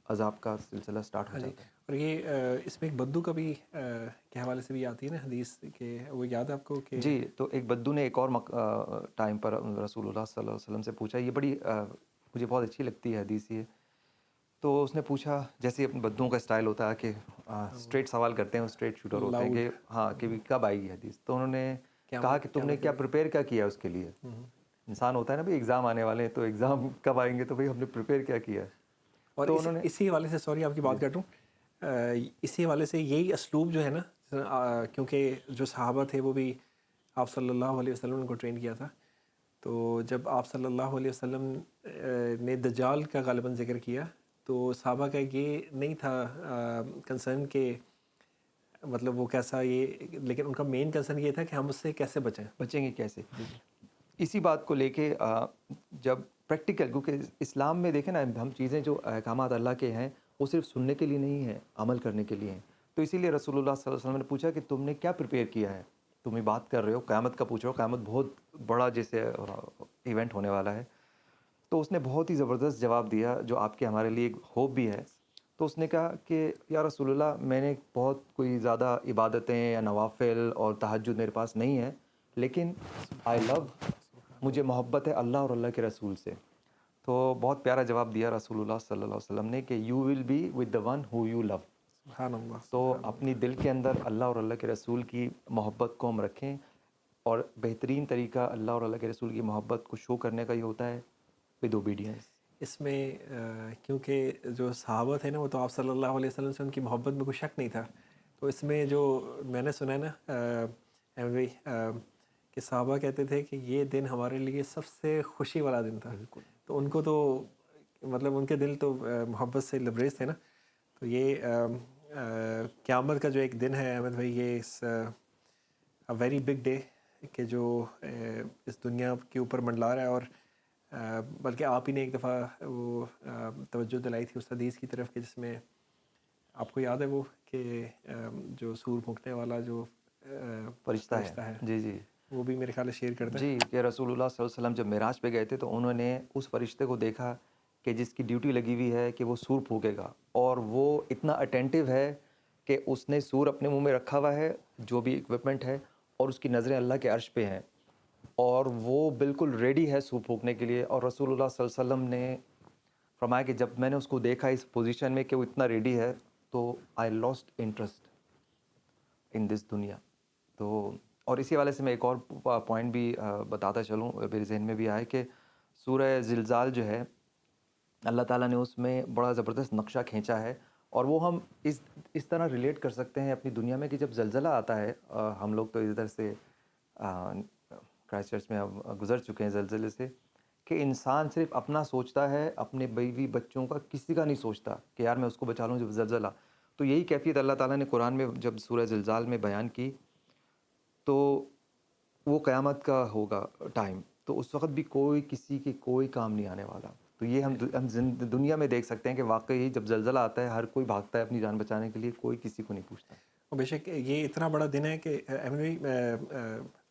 عذاب کا سلسلہ سٹارٹ ہو جاتا ہے. اور یہ اس میں ایک بدو کا بھی کے حوالے سے بھی آتی ہے نا حدیث، کہ وہ یاد ہے آپ کو کہ جی، تو ایک بدو نے ایک اور ٹائم پر رسول اللہ صلی اللہ علیہ وسلم سے پوچھا، یہ بڑی مجھے بہت اچھی لگتی ہے حدیث یہ. تو اس نے پوچھا، جیسے اپنے بدوؤں کا اسٹائل ہوتا ہے کہ اسٹریٹ سوال کرتے ہیں، اسٹریٹ شوٹر ہوتے ہیں کہ ہاں کہ کب آئے گی حدیث. تو انہوں نے کہا کہ تم نے کیا پریپیئر کیا کیا اس کے لیے. انسان ہوتا ہے نا بھائی، ایگزام آنے والے ہیں تو ایگزام کب آئیں گے، تو بھائی ہم نے پریپیئر کیا کیا ہے. اور تو انہوں نے اسی حوالے سے سوری آپ کی بات کاٹوں، اسی حوالے سے یہی اسلوب جو ہے نا، کیونکہ جو صحابہ تھے وہ بھی آپ صلی اللہ علیہ وسلم کو ٹرین کیا تھا، تو جب آپ صلی اللہ علیہ وسلم نے دجال کا غالباً ذکر کیا تو صحابہ کا یہ نہیں تھا کنسرن کہ مطلب وہ کیسا یہ، لیکن ان کا مین کنسرن یہ تھا کہ ہم اس سے کیسے بچیں گے کیسے. اسی بات کو لے کے جب پریکٹیکل، کیونکہ اسلام میں دیکھیں نا ہم چیزیں جو احکامات اللہ کے ہیں وہ صرف سننے کے لیے نہیں ہیں، عمل کرنے کے لیے ہیں. تو اسی لیے رسول اللہ صلی اللہ علیہ وسلم نے پوچھا کہ تم نے کیا پریپیئر کیا ہے، تم یہ بات کر رہے ہو قیامت کا پوچھ رہے ہو، قیامت بہت بڑا جیسے ایونٹ ہونے والا ہے. تو اس نے بہت ہی زبردست جواب دیا جو آپ کے ہمارے لیے ایک ہوپ بھی ہے. تو اس نے کہا کہ یا رسول اللہ میں نے بہت کوئی زیادہ عبادتیں یا نوافل اور تہجد میرے پاس نہیں ہے، لیکن آئی لو، مجھے محبت ہے اللہ اور اللہ کے رسول سے. تو بہت پیارا جواب دیا رسول اللہ صلی اللہ علیہ وسلم نے کہ you will be with the one who you love. سبحان اللہ. تو اپنی دل کے اندر اللہ اور اللہ کے رسول کی محبت کو ہم رکھیں، اور بہترین طریقہ اللہ اور اللہ کے رسول کی محبت کو شو کرنے کا یہ ہوتا ہے ود اوبیڈینس. اس میں کیونکہ جو صحابہ تھے نا وہ تو آپ صلی اللہ علیہ وسلم سے ان کی محبت میں کوئی شک نہیں تھا، تو اس میں جو میں نے سنا ہے نا کہ صحابہ کہتے تھے کہ یہ دن ہمارے لیے سب سے خوشی والا دن تھا. تو ان کو تو مطلب ان کے دل تو محبت سے لبریز تھے نا. تو یہ قیامت کا جو ایک دن ہے احمد بھائی، یہ ویری بگ ڈے کہ جو اس دنیا کے اوپر منڈلا رہا ہے. اور بلکہ آپ ہی نے ایک دفعہ وہ توجہ دلائی تھی اس حدیث کی طرف کہ جس میں آپ کو یاد ہے وہ کہ جو سور پھونکنے والا جو فرشتہ ہے، جی جی، وہ بھی میرے خیال سے شیئر کرتا ہے جی، کہ رسول اللہ صلی اللہ علیہ وسلم جب معراج پہ گئے تھے تو انہوں نے اس فرشتے کو دیکھا کہ جس کی ڈیوٹی لگی ہوئی ہے کہ وہ سور پھونکے گا، اور وہ اتنا اٹینٹیو ہے کہ اس نے سور اپنے منہ میں رکھا ہوا ہے جو بھی اکوپمنٹ ہے، اور اس کی نظریں اللہ کے عرش پہ ہیں، اور وہ بالکل ریڈی ہے سور پھونکنے کے لیے. اور رسول اللہ صلی اللہ علیہ وسلم نے فرمایا کہ جب میں نے اس کو دیکھا اس پوزیشن میں کہ وہ اتنا ریڈی ہے تو آئی لاسٹ انٹرسٹ ان دس دنیا. تو اور اسی حوالے سے میں ایک اور پوائنٹ بھی بتاتا چلوں، میرے ذہن میں بھی آیا کہ سورہ زلزال جو ہے اللہ تعالیٰ نے اس میں بڑا زبردست نقشہ کھینچا ہے، اور وہ ہم اس طرح ریلیٹ کر سکتے ہیں اپنی دنیا میں کہ جب زلزلہ آتا ہے، ہم لوگ تو ادھر سے کرائسٹ چرچ میں اب گزر چکے ہیں زلزلے سے، کہ انسان صرف اپنا سوچتا ہے، اپنے بیوی بچوں کا کسی کا نہیں سوچتا کہ یار میں اس کو بچا لوں جب زلزلہ. تو یہی کیفیت اللہ تعالیٰ نے قرآن میں جب سورہ زلزال میں بیان کی، تو وہ قیامت کا ہوگا ٹائم، تو اس وقت بھی کوئی کسی کے کوئی کام نہیں آنے والا. تو یہ ہم دنیا میں دیکھ سکتے ہیں کہ واقعی جب زلزلہ آتا ہے ہر کوئی بھاگتا ہے اپنی جان بچانے کے لیے، کوئی کسی کو نہیں پوچھتا. اور بے شک یہ اتنا بڑا دن ہے کہ احمد بھائی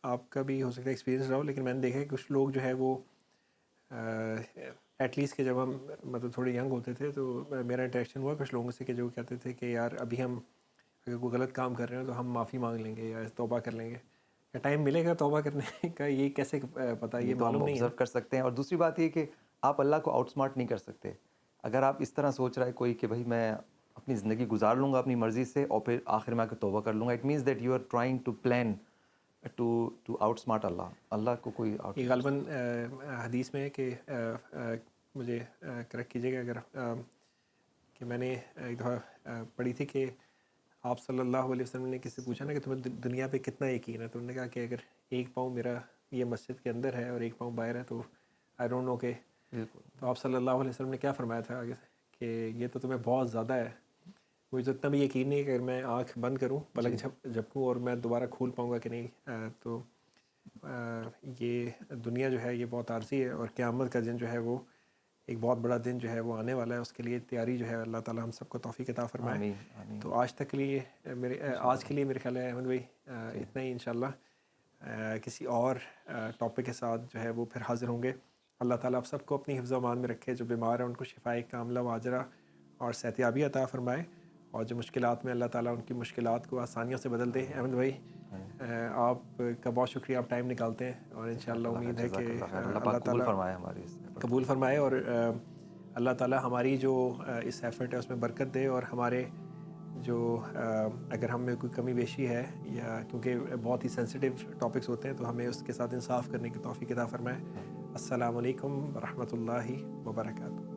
آپ کا بھی ہو سکتا ہے ایکسپیرینس رہا ہو، لیکن میں نے دیکھا ہے کچھ لوگ جو ہے وہ ایٹ لیسٹ کہ جب ہم مطلب تھوڑے ینگ ہوتے تھے تو میرا انٹریکشن ہوا کچھ لوگوں سے کہ جو کہتے تھے کہ یار ابھی ہم اگر کوئی غلط کام کر رہے ہیں تو ہم معافی مانگ لیں گے یا توبہ کر لیں گے، یا ٹائم ملے گا توبہ کرنے کا یہ کیسے پتہ، یہ معلوم نہیں ہے. آبزرو کر سکتے ہیں. اور دوسری بات یہ کہ آپ اللہ کو آؤٹ اسمارٹ نہیں کر سکتے. اگر آپ اس طرح سوچ رہا ہے کوئی کہ بھائی میں اپنی زندگی گزار لوں گا اپنی مرضی سے اور پھر آخر میں آ کے توبہ کر لوں گا، it means that you are trying to plan to outsmart Allah کو کوئی آؤٹ. یہ غالباً حدیث میں ہے کہ مجھے کریکٹ کیجیے گا اگر کہ میں نے ایک دفعہ پڑھی تھی کہ آپ صلی اللہ علیہ وسلم نے کسی سے پوچھا نا کہ تمہیں دنیا پہ کتنا یقین ہے، تو انہوں نے کہا کہ اگر ایک پاؤں میرا یہ مسجد کے اندر ہے اور ایک پاؤں باہر ہے تو آئی ڈونٹ نو کہ. تو آپ صلی اللہ علیہ وسلم نے کیا فرمایا تھا آگے سے کہ یہ تو تمہیں بہت زیادہ ہے، مجھے تو اتنا بھی یقین نہیں ہے کہ اگر میں آنکھ بند کروں پلک جھپکوں اور میں دوبارہ کھول پاؤں گا کہ نہیں. تو یہ دنیا جو ہے یہ بہت عارضی ہے، اور قیامت کا دن جو ہے وہ ایک بہت بڑا دن جو ہے وہ آنے والا ہے. اس کے لیے تیاری جو ہے اللہ تعالیٰ ہم سب کو توفیق عطا فرمائے. تو آج تک کے لیے آج کے لیے میرے خیال ہے احمد بھائی اتنا ہی. انشاءاللہ کسی اور ٹاپک کے ساتھ جو ہے وہ پھر حاضر ہوں گے. اللہ تعالیٰ آپ سب کو اپنی حفظ و امان میں رکھے، جو بیمار ہیں ان کو شفائے کاملہ و عاجلہ اور صحتیابی عطا فرمائے، اور جو مشکلات میں اللہ تعالیٰ ان کی مشکلات کو آسانیوں سے بدل دے. احمد بھائی آپ کا بہت شکریہ، آپ ٹائم نکالتے ہیں، اور انشاءاللہ امید ہے کہ اللہ تعالیٰ قبول فرمائے اور اللہ تعالیٰ ہماری جو اس ایفرٹ ہے اس میں برکت دے، اور ہمارے جو اگر ہم میں کوئی کمی بیشی ہے یا کیونکہ بہت ہی سینسٹیو ٹاپکس ہوتے ہیں تو ہمیں اس کے ساتھ انصاف کرنے کی توفیق عطا فرمائے. السلام علیکم ورحمۃ اللہ وبرکاتہ.